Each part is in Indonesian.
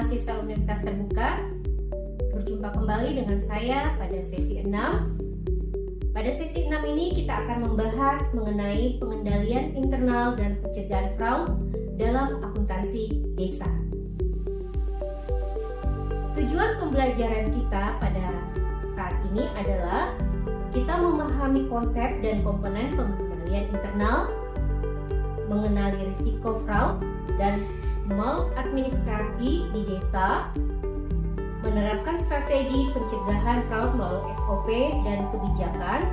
mahasiswa Universitas Terbuka. Berjumpa kembali dengan saya pada sesi 6. Pada sesi 6 ini kita akan membahas mengenai pengendalian internal dan pencegahan fraud dalam akuntansi desa. Tujuan pembelajaran kita pada saat ini adalah kita memahami konsep dan komponen pengendalian internal, mengenali risiko fraud dan maladministrasi di desa, menerapkan strategi pencegahan fraud melalui SOP dan kebijakan,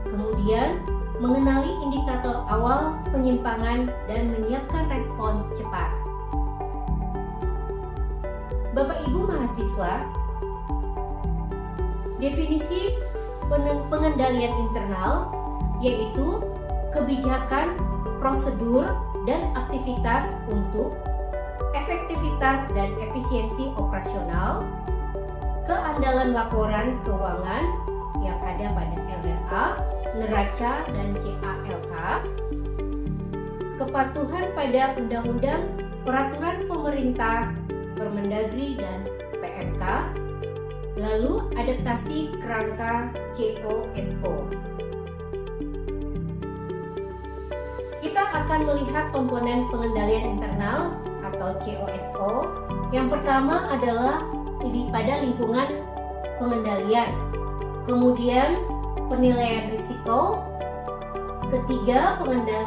kemudian mengenali indikator awal penyimpangan dan menyiapkan respon cepat. Bapak Ibu mahasiswa, definisi pengendalian internal yaitu kebijakan, prosedur, dan aktivitas untuk efektivitas dan efisiensi operasional, keandalan laporan keuangan yang ada pada LRA, neraca, dan CALK, kepatuhan pada undang-undang, peraturan pemerintah, Permendagri, dan PMK, lalu adaptasi kerangka COSO. Kita akan melihat komponen pengendalian internal atau COSO. Yang pertama adalah pada lingkungan pengendalian, kemudian penilaian risiko, ketiga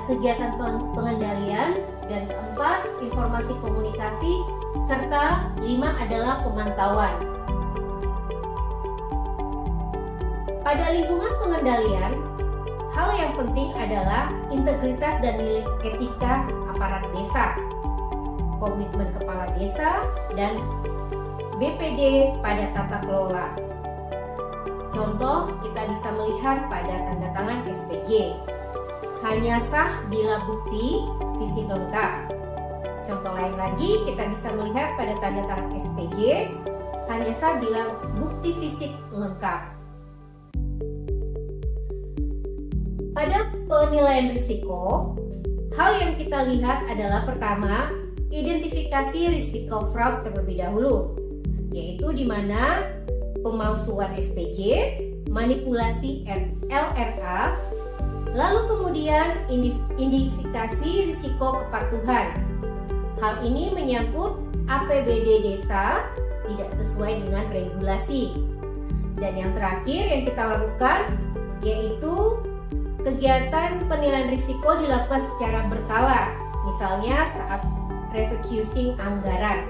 kegiatan pengendalian, dan keempat informasi komunikasi, serta 5 adalah pemantauan. Pada lingkungan pengendalian, hal yang penting adalah integritas dan nilai etika aparat desa, komitmen kepala desa, dan BPD pada tata kelola. Contoh, kita bisa melihat pada tanda tangan SPJ. Hanya sah bila bukti fisik lengkap. Contoh lain lagi, kita bisa melihat pada tanda tangan SPJ. Hanya sah bila bukti fisik lengkap. Pada penilaian risiko, hal yang kita lihat adalah pertama, identifikasi risiko fraud terlebih dahulu, yaitu di mana pemalsuan SPJ, manipulasi LRA, lalu kemudian identifikasi risiko kepatuhan. Hal ini menyangkut APBD desa tidak sesuai dengan regulasi. Dan yang terakhir yang kita lakukan yaitu kegiatan penilaian risiko dilakukan secara berkala, misalnya saat refocusing anggaran.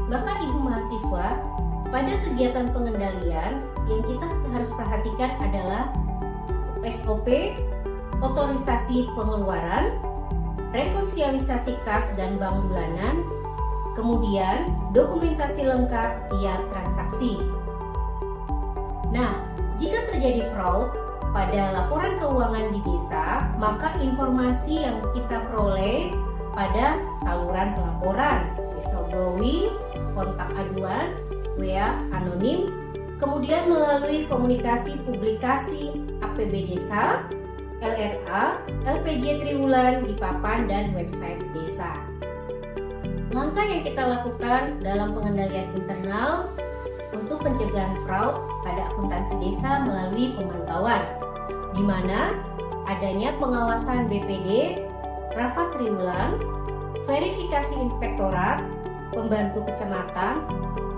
Bapak Ibu mahasiswa, pada kegiatan pengendalian yang kita harus perhatikan adalah SOP, otorisasi pengeluaran, rekonsiliasi kas dan bank bulanan, kemudian dokumentasi lengkap tiap transaksi. Nah, jika terjadi fraud pada laporan keuangan di desa, maka informasi yang kita peroleh pada saluran pelaporan, whistleblowing, kontak aduan, WA anonim, kemudian melalui komunikasi publikasi APB desa, LRA, LPJ triwulan di papan dan website desa. Langkah yang kita lakukan dalam pengendalian internal untuk pencegahan fraud pada akuntansi desa melalui pemantauan, di mana adanya pengawasan BPD, rapat triwulan, verifikasi inspektorat, pembantu kecamatan,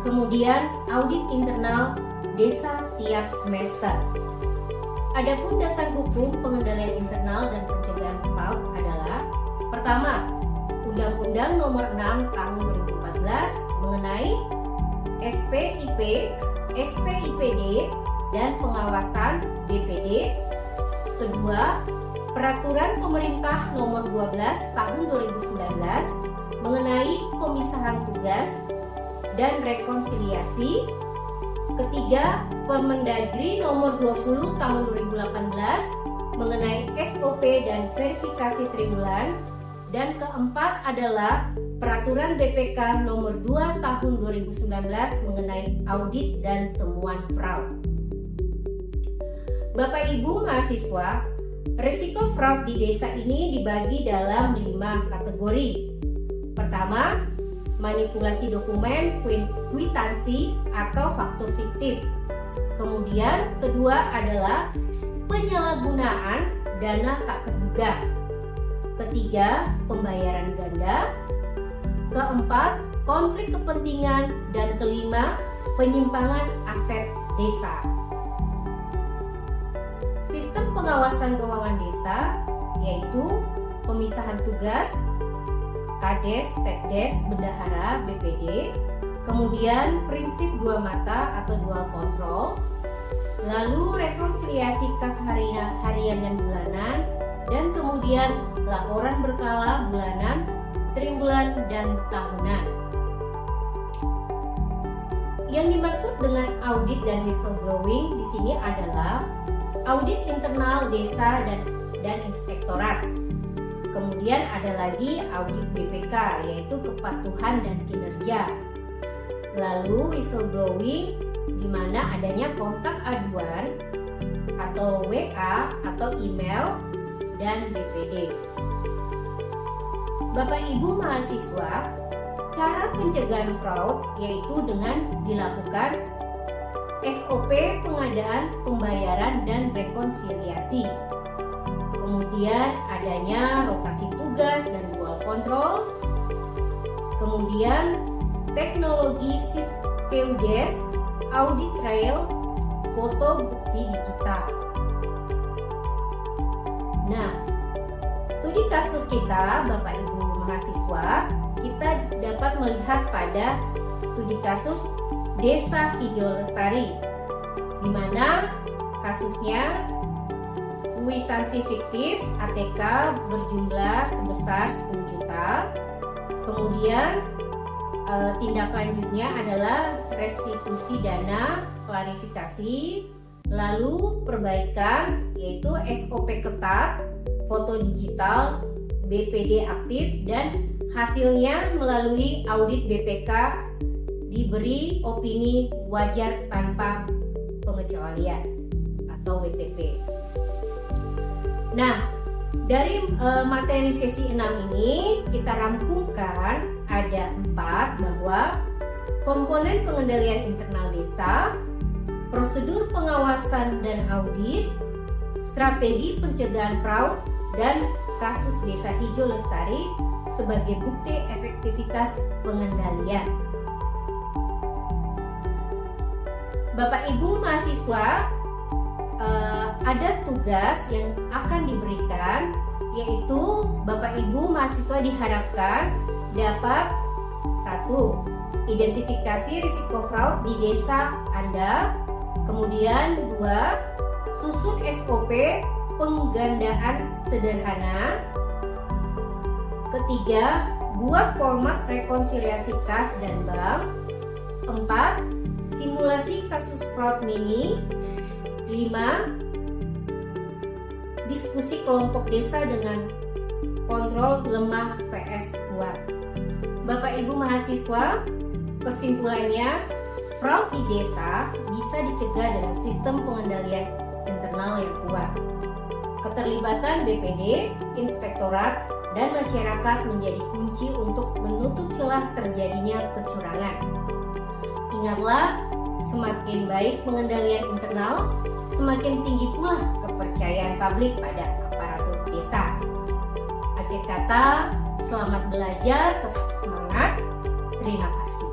kemudian audit internal desa tiap semester. Adapun dasar hukum pengendalian internal dan pencegahan fraud adalah pertama, Undang-Undang Nomor 6 Tahun 2014 mengenai SPIP, SPIPD, dan pengawasan BPD. Kedua, Peraturan Pemerintah Nomor 12 Tahun 2019 mengenai pemisahan tugas dan rekonsiliasi. Ketiga, Permendagri Nomor 20 Tahun 2018 mengenai SOP dan verifikasi triwulan. Dan keempat adalah Peraturan BPK Nomor 2 Tahun 2019 mengenai audit dan temuan fraud. Bapak Ibu mahasiswa, risiko fraud di desa ini dibagi dalam 5 kategori. Pertama, manipulasi dokumen, kwitansi, atau faktur fiktif. Kemudian kedua adalah penyalahgunaan dana tak terduga. Ketiga, pembayaran ganda. Keempat, konflik kepentingan. Dan kelima, penyimpangan aset desa. Sistem pengawasan keuangan desa yaitu pemisahan tugas, Kades, Sekdes, Bendahara, BPD, kemudian prinsip dua mata atau dual control, lalu rekonsiliasi kas harian dan bulanan, dan kemudian laporan berkala bulanan, triwulan, dan tahunan. Yang dimaksud dengan audit dan whistleblowing di sini adalah audit internal desa dan inspektorat. Kemudian ada lagi audit BPK yaitu kepatuhan dan kinerja. Lalu whistleblowing di mana adanya kontak aduan atau WA atau email dan BPD. Bapak Ibu mahasiswa, cara pencegahan fraud yaitu dengan dilakukan SOP pengadaan, pembayaran, dan rekonsiliasi. Kemudian adanya rotasi tugas dan dual control. Kemudian teknologi SysQDes, audit trail, foto bukti digital. Nah, studi kasus kita Bapak Ibu mahasiswa, kita dapat melihat pada studi kasus Desa Hijau Lestari, di mana kasusnya kwitansi fiktif ATK berjumlah sebesar 10 juta. Kemudian tindak lanjutnya adalah restitusi dana, klarifikasi, lalu perbaikan yaitu SOP ketat, foto digital, BPD aktif, dan hasilnya melalui audit BPK diberi opini wajar tanpa pengecualian atau WTP. Nah, dari materi sesi 6 ini kita rangkumkan ada 4 bahwa komponen pengendalian internal desa, prosedur pengawasan dan audit, strategi pencegahan fraud, dan kasus Desa Hijau Lestari sebagai bukti efektivitas pengendalian. Bapak Ibu mahasiswa, ada tugas yang akan diberikan, yaitu Bapak Ibu mahasiswa diharapkan dapat 1. Identifikasi risiko fraud di desa Anda. Kemudian 2. Susun SOP penggandaan sederhana. Ketiga, buat format rekonsiliasi kas dan bank. 4. Simulasi kasus fraud mini. 5. Diskusi kelompok desa dengan kontrol lemah vs kuat. Bapak Ibu mahasiswa, kesimpulannya, fraud di desa bisa dicegah dengan sistem pengendalian internal yang kuat. Keterlibatan BPD, inspektorat, dan masyarakat menjadi kunci untuk menutup celah terjadinya kecurangan. Ingatlah, semakin baik pengendalian internal, semakin tinggi pula kepercayaan publik pada aparatur desa. Akhir kata, selamat belajar, tetap semangat. Terima kasih.